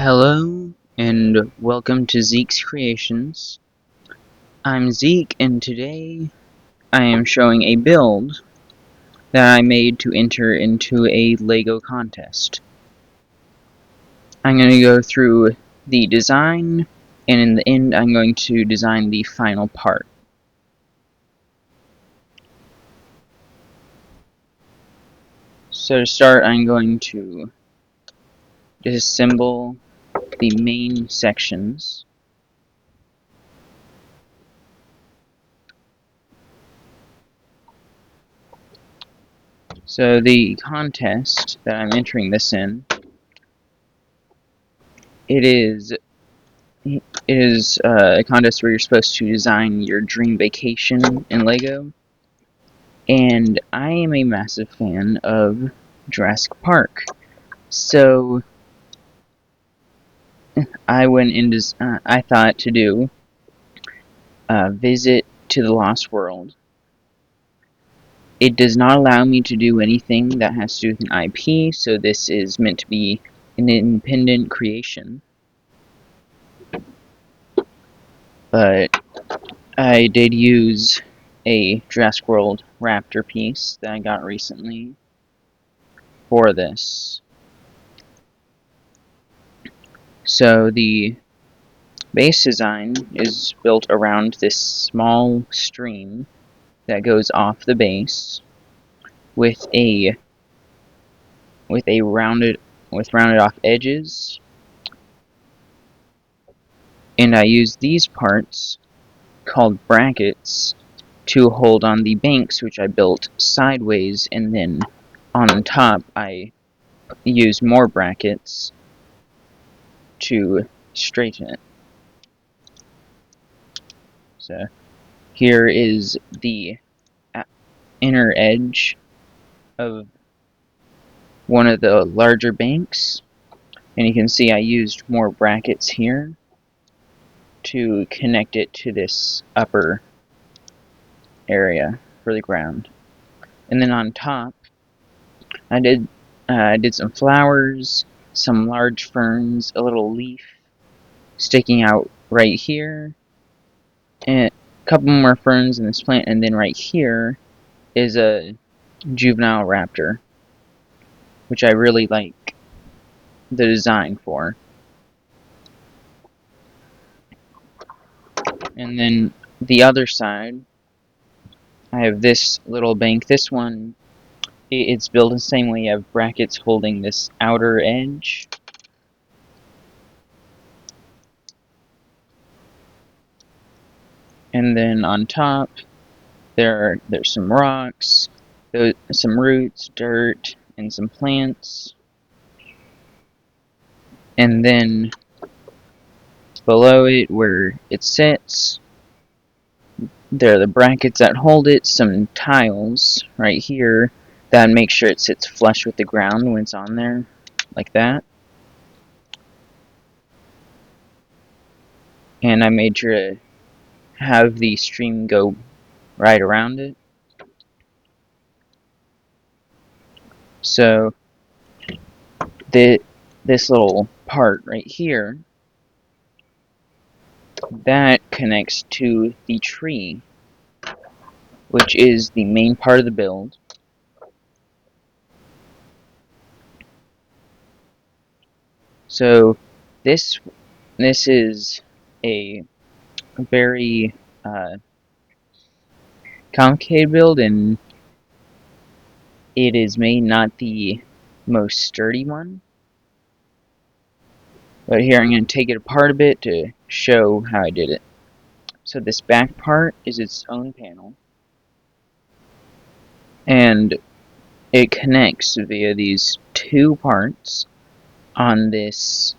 Hello, and welcome to Zeke's Creations. I'm Zeke, and today I am showing a build that I made to enter into a LEGO contest. I'm going to go through the design, and in the end I'm going to design the final part. So to start, I'm going to disassemble the main sections. So the contest that I'm entering this in, it is a contest where you're supposed to design your dream vacation in LEGO, and I am a massive fan of Jurassic Park. So I went into I thought to do a visit to the Lost World. It does not allow me to do anything that has to do with an IP, so this is meant to be an independent creation. But I did use a Jurassic World Raptor piece that I got recently for this. So the base design is built around this small stream that goes off the base with rounded off edges, and I use these parts called brackets to hold on the banks, which I built sideways, and then on top I use more brackets to straighten it. So here is the inner edge of one of the larger banks, and you can see I used more brackets here to connect it to this upper area for the ground. And then on top I did some flowers, some large ferns, a little leaf sticking out right here, and a couple more ferns in this plant, and then right here is a juvenile raptor, which I really like the design for. And then the other side, I have this little bank. This one, it's built the same way. You have brackets holding this outer edge. And then on top, there's some rocks, some roots, dirt, and some plants. And then below it, where it sits, there are the brackets that hold it, some tiles right here that make sure it sits flush with the ground when it's on there, like that. And I made sure to have the stream go right around it. So this little part right here, that connects to the tree, which is the main part of the build. So this is a very complicated build, and it is made not the most sturdy one. But here I'm going to take it apart a bit to show how I did it. So this back part is its own panel, and it connects via these two parts on this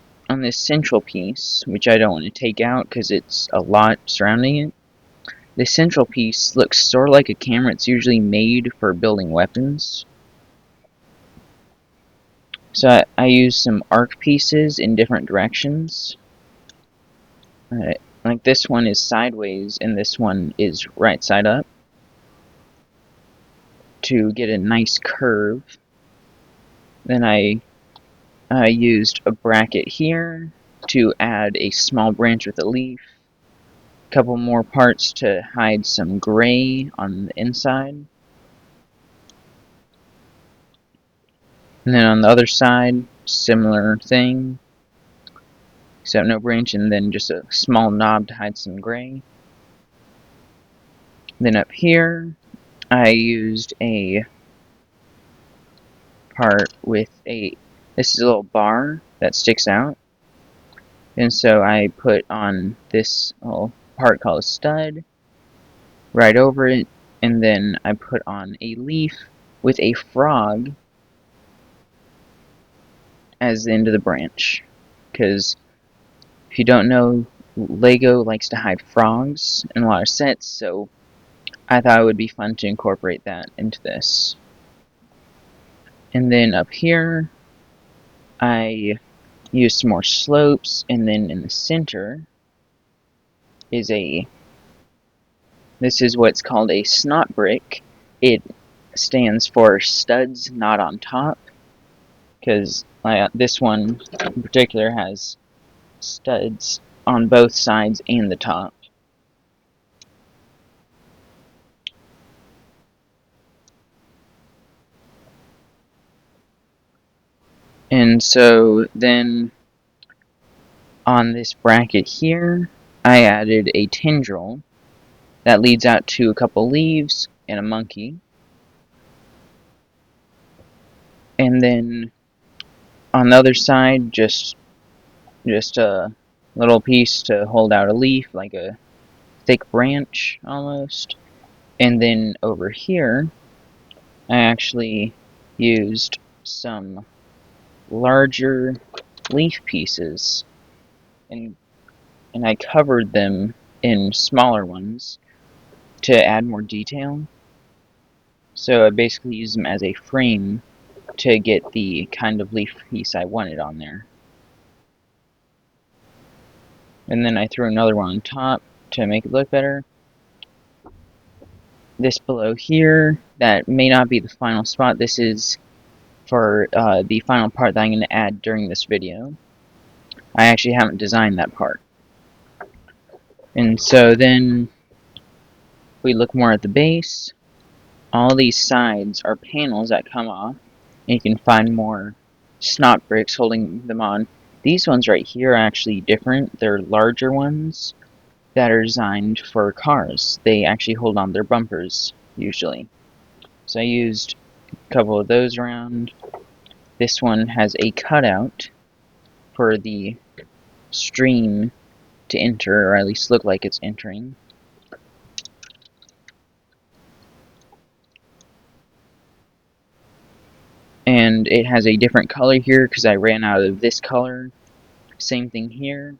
central piece, which I don't want to take out because it's a lot surrounding it. The central piece looks sort of like a camera. It's usually made for building weapons. So I use some arc pieces in different directions. Like this one is sideways and this one is right side up to get a nice curve. Then I I used a bracket here to add a small branch with a leaf, a couple more parts to hide some gray on the inside, and then on the other side, similar thing, except no branch, and then just a small knob to hide some gray. Then up here, I used a part with this is a little bar that sticks out, and so I put on this little part called a stud right over it, and then I put on a leaf with a frog as the end of the branch, because if you don't know, Lego likes to hide frogs in a lot of sets, so I thought it would be fun to incorporate that into this. And then up here, I used some more slopes, and then in the center is this is what's called a snot brick. It stands for studs not on top, because this one in particular has studs on both sides and the top. And so then on this bracket here, I added a tendril that leads out to a couple leaves and a monkey. And then on the other side, just a little piece to hold out a leaf, like a thick branch almost. And then over here, I actually used some larger leaf pieces, and I covered them in smaller ones to add more detail. So I basically used them as a frame to get the kind of leaf piece I wanted on there. And then I threw another one on top to make it look better. This below here, that may not be the final spot. This is for the final part that I'm going to add during this video. I actually haven't designed that part. And so then we look more at the base. All these sides are panels that come off, and you can find more snot bricks holding them on. These ones right here are actually different. They're larger ones that are designed for cars. They actually hold on their bumpers, usually. So I used a couple of those around. This one has a cutout for the stream to enter, or at least look like it's entering. And it has a different color here because I ran out of this color. Same thing here.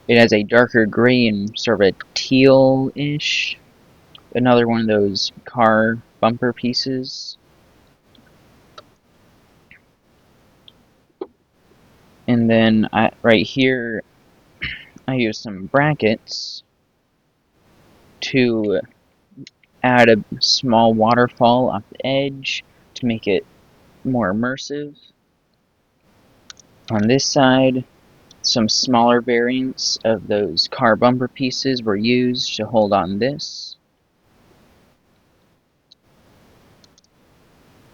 It has a darker gray and sort of a teal-ish. Another one of those car bumper pieces. And then right here, I used some brackets to add a small waterfall off the edge to make it more immersive. On this side, some smaller variants of those car bumper pieces were used to hold on this.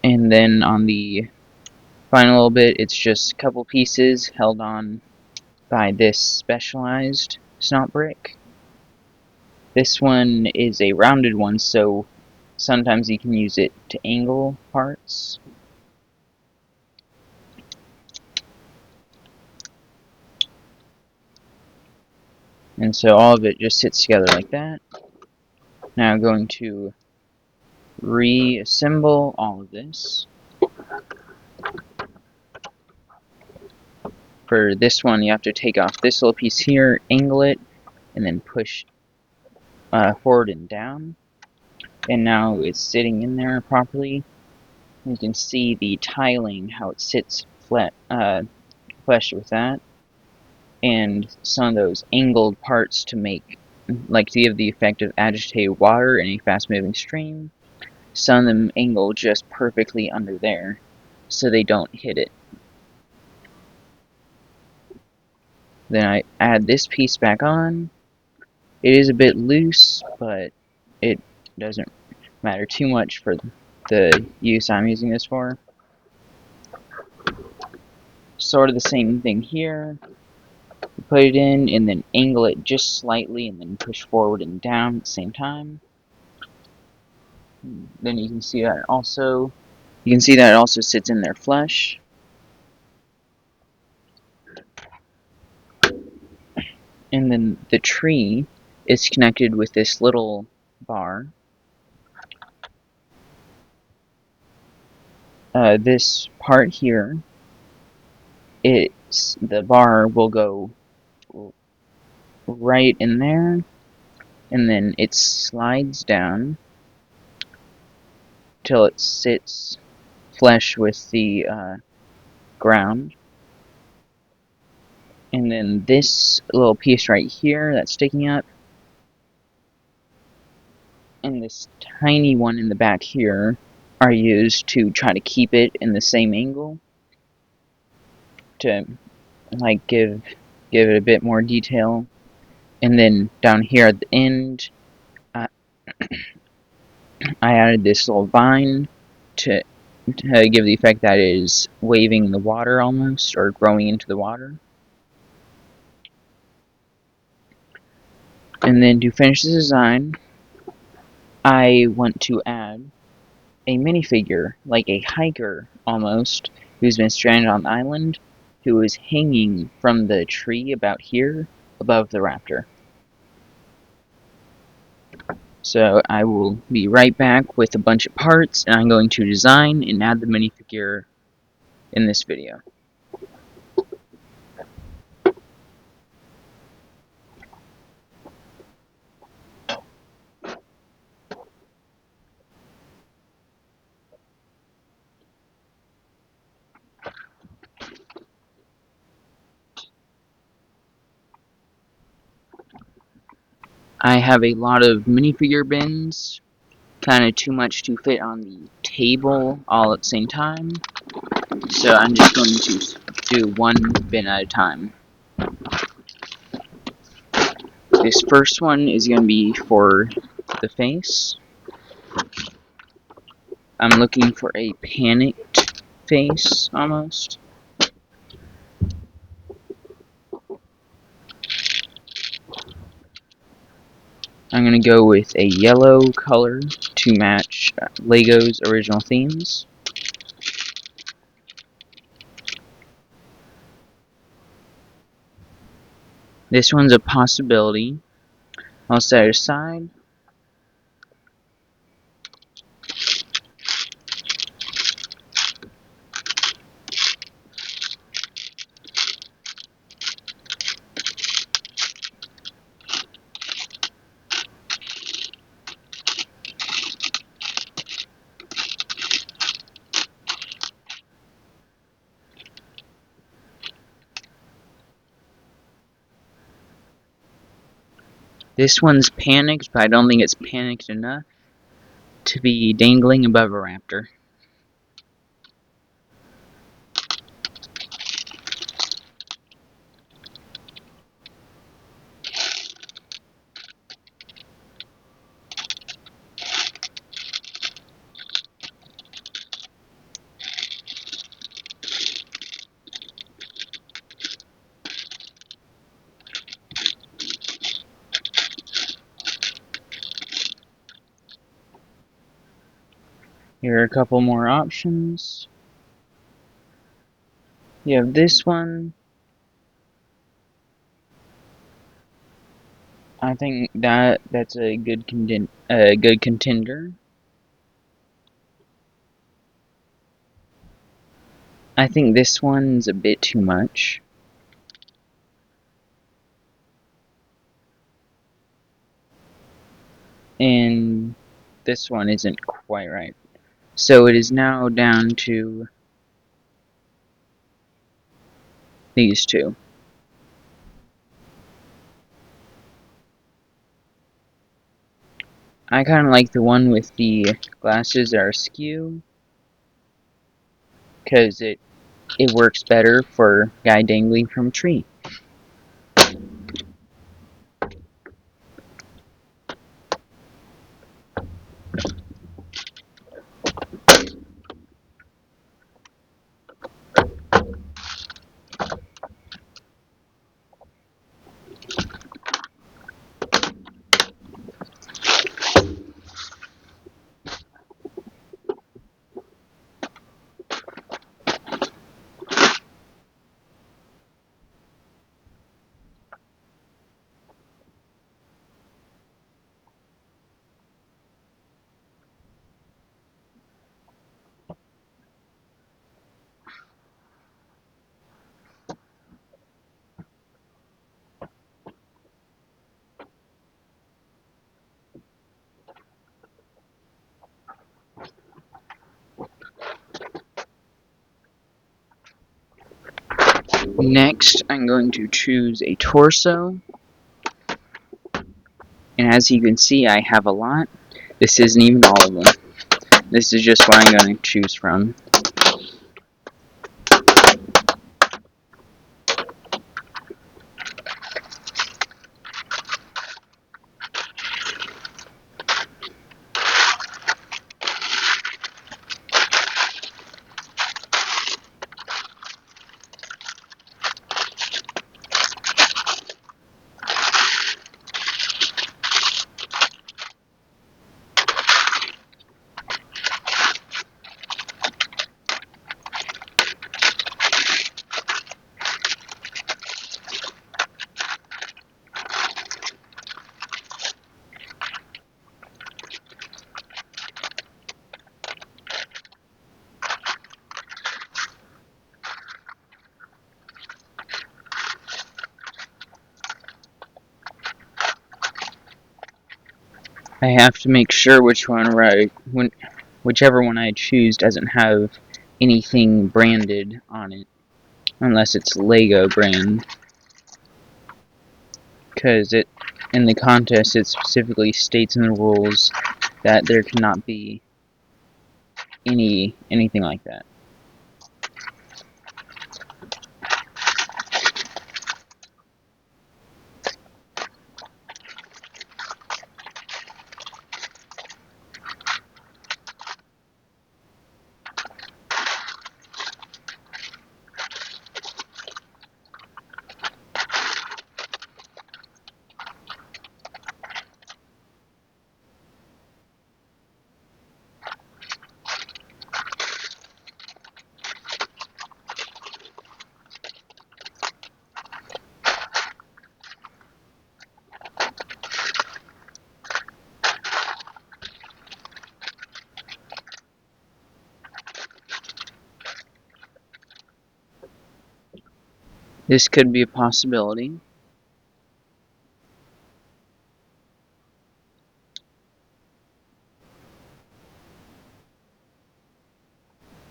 And then on the final little bit, it's just a couple pieces held on by this specialized snot brick. This one is a rounded one, so sometimes you can use it to angle parts. And so all of it just sits together like that. Now I'm going to reassemble all of this. For this one, you have to take off this little piece here, angle it, and then push forward and down. And now it's sitting in there properly. You can see the tiling, how it sits flat, flush with that. And some of those angled parts to give the effect of agitated water in a fast-moving stream. Some of them angle just perfectly under there, so they don't hit it. Then I add this piece back on. It is a bit loose, but it doesn't matter too much for the use I'm using this for. Sort of the same thing here. You put it in and then angle it just slightly and then push forward and down at the same time. Then you can see that it also sits in there flush. And then the tree is connected with this little bar. This part here, the bar will go right in there, and then it slides down till it sits flush with the ground. And then this little piece right here that's sticking up, and this tiny one in the back here are used to try to keep it in the same angle to like give it a bit more detail. And then down here at the end, I added this little vine to give the effect that it is waving in the water almost, or growing into the water. And then to finish the design, I want to add a minifigure, like a hiker almost, who's been stranded on the island, who is hanging from the tree about here above the raptor. So I will be right back with a bunch of parts, and I'm going to design and add the minifigure in this video. I have a lot of minifigure bins, kind of too much to fit on the table all at the same time, so I'm just going to do one bin at a time. This first one is going to be for the face. I'm looking for a panicked face, almost. I'm going to go with a yellow color to match LEGO's original themes. This one's a possibility. I'll set it aside. This one's panicked, but I don't think it's panicked enough to be dangling above a raptor. Here are a couple more options. You have this one. I think that's a good contender. I think this one's a bit too much. And this one isn't quite right. So it is now down to these two. I kind of like the one with the glasses that are askew, because it works better for a guy dangling from a tree. Next, I'm going to choose a torso. And as you can see, I have a lot. This isn't even all of them. This is just what I'm going to choose from. I have to make sure whichever one I choose doesn't have anything branded on it, unless it's Lego brand, because in the contest it specifically states in the rules that there cannot be anything like that. This could be a possibility.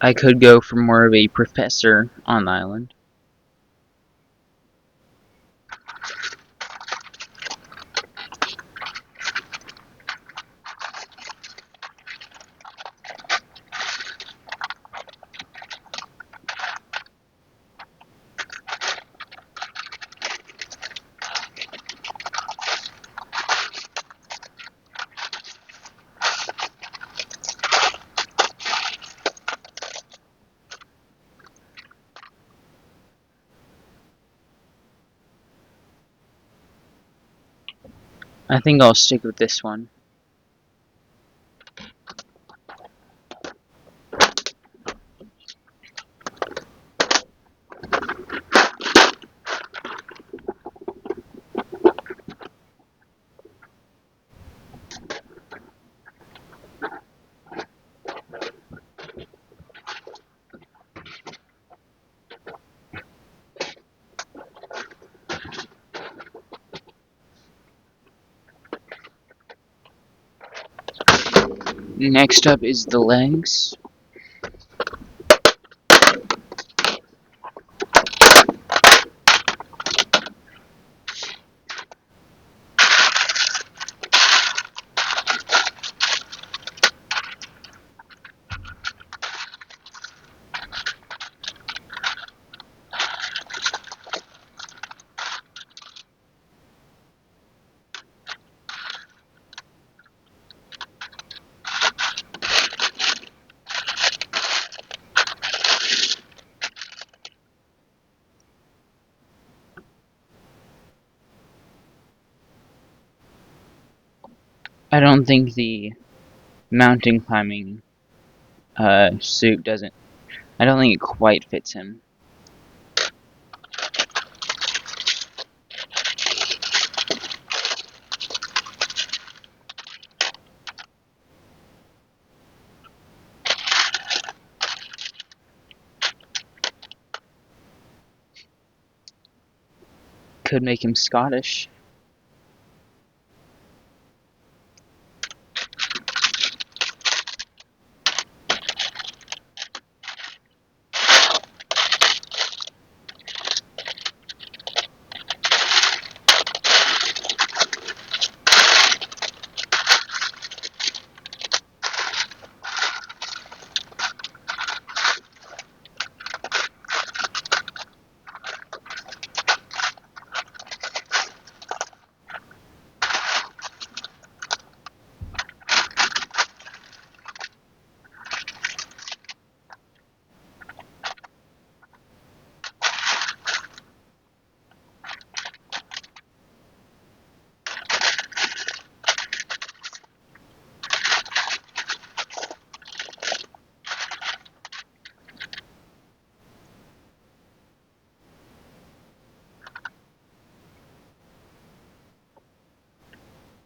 I could go for more of a professor on the island. I think I'll stick with this one. Next up is the legs. I don't think the mountain climbing suit doesn't. I don't think it quite fits him. Could make him Scottish.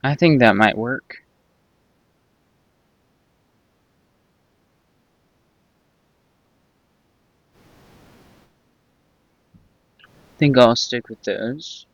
I think that might work. I think I'll stick with those.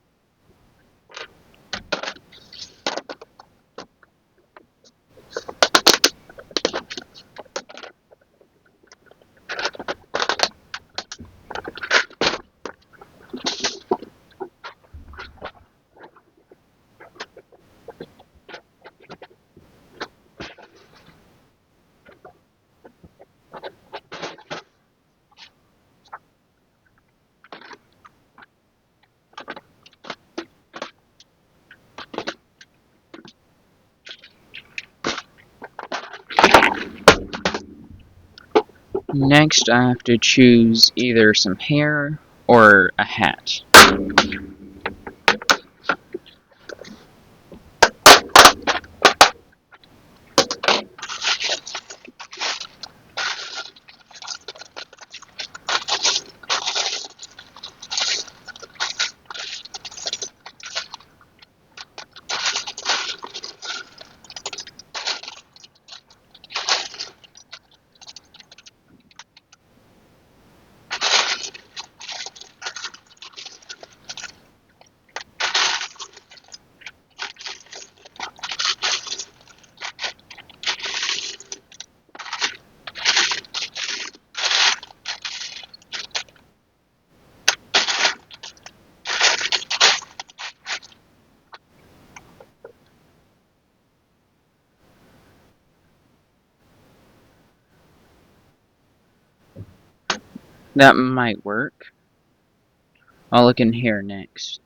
Next, I have to choose either some hair or a hat. That might work. I'll look in hair next.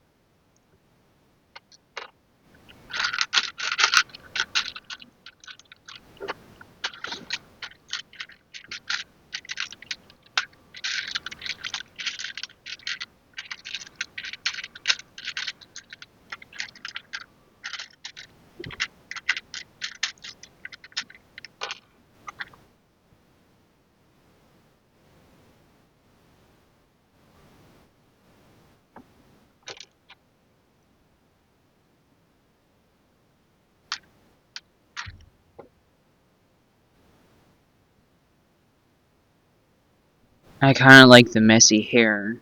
I kind of like the messy hair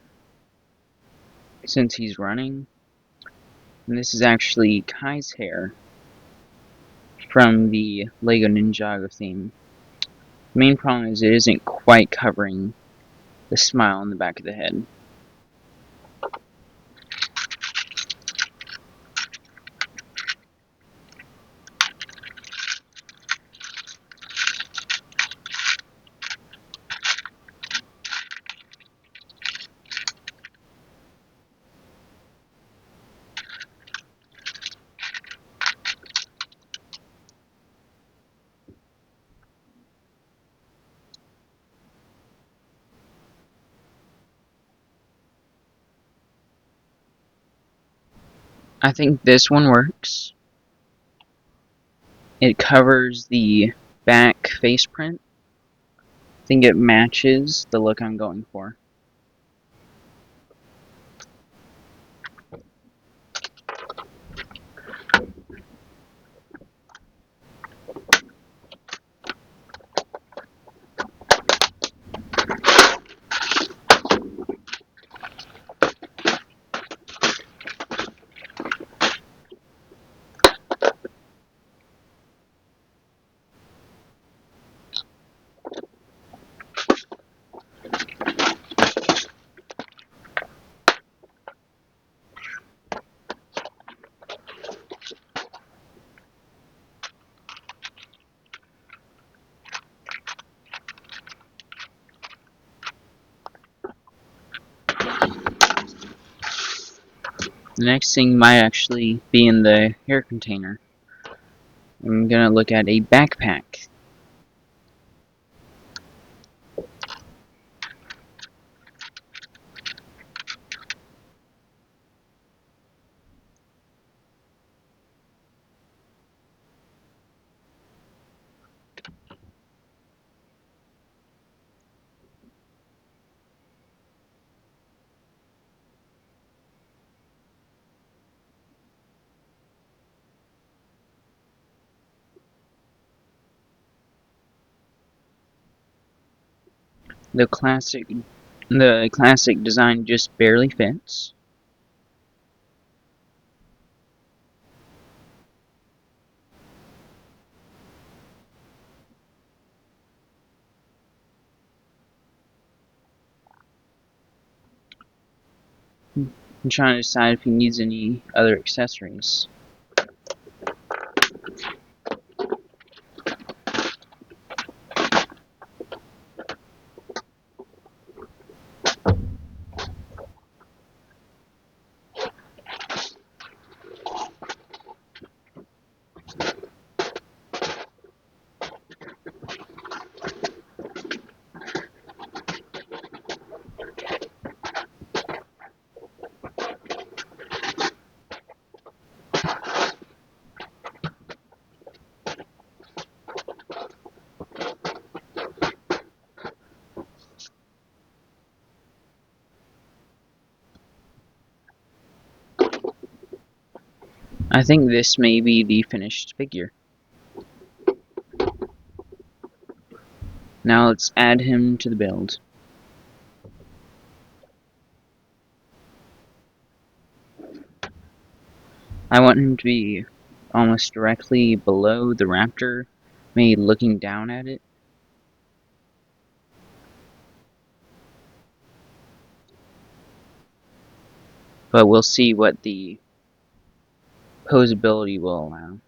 since he's running. And this is actually Kai's hair from the LEGO Ninjago theme. The main problem is it isn't quite covering the smile on the back of the head. I think this one works. It covers the back face print. I think it matches the look I'm going for. The next thing might actually be in the hair container. I'm gonna look at a backpack. The classic design just barely fits. I'm trying to decide if he needs any other accessories. I think this may be the finished figure. Now let's add him to the build. I want him to be almost directly below the raptor, maybe looking down at it. But we'll see what the posability will allow.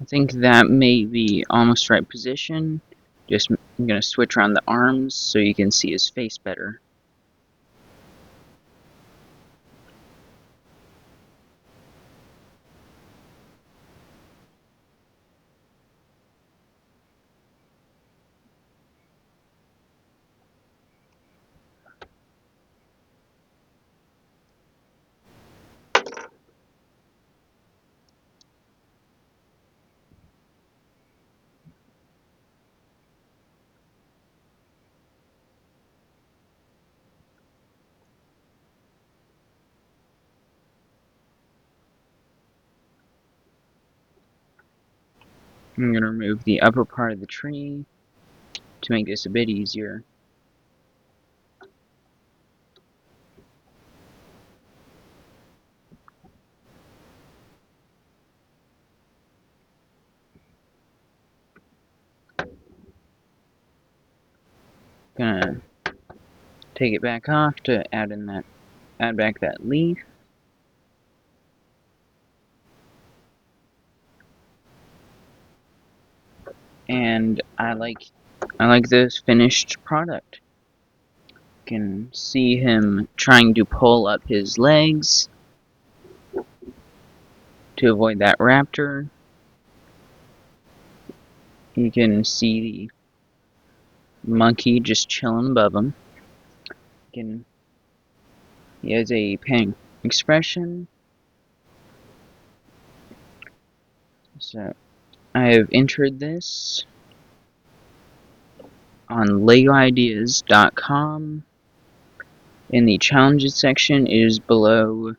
I think that may be almost right position. I'm going to switch around the arms so you can see his face better. I'm going to remove the upper part of the tree to make this a bit easier. Gonna take it back off to add back that leaf. And I like this finished product. You can see him trying to pull up his legs to avoid that raptor. You can see the monkey just chilling above him. He has a panic expression. So I have entered this on LegoIdeas.com. In the challenges section, it is below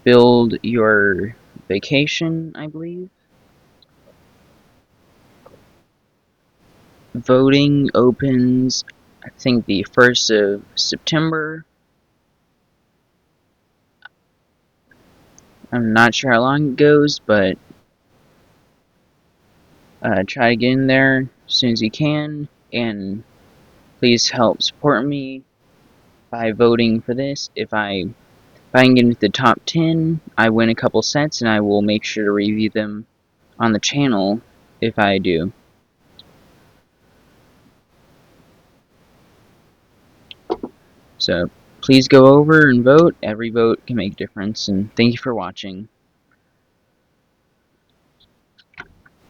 Build Your Vacation, I believe. Voting opens, I think, the 1st of September. I'm not sure how long it goes, but try to get in there as soon as you can, and please help support me by voting for this. If I can get into the top 10, I win a couple sets, and I will make sure to review them on the channel if I do. So please go over and vote. Every vote can make a difference, and thank you for watching.